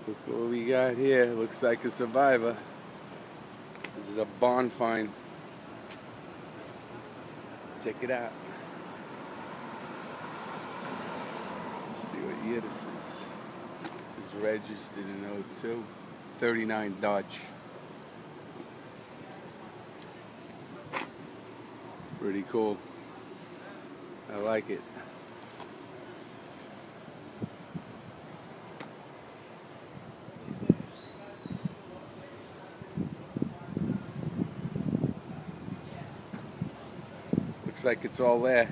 Look what we got here. Looks like a Survivor. This is a barn find. Check it out. Let's see what year this is. It's registered in 02. 39 Dodge. Pretty cool. I like it. Looks like it's all there.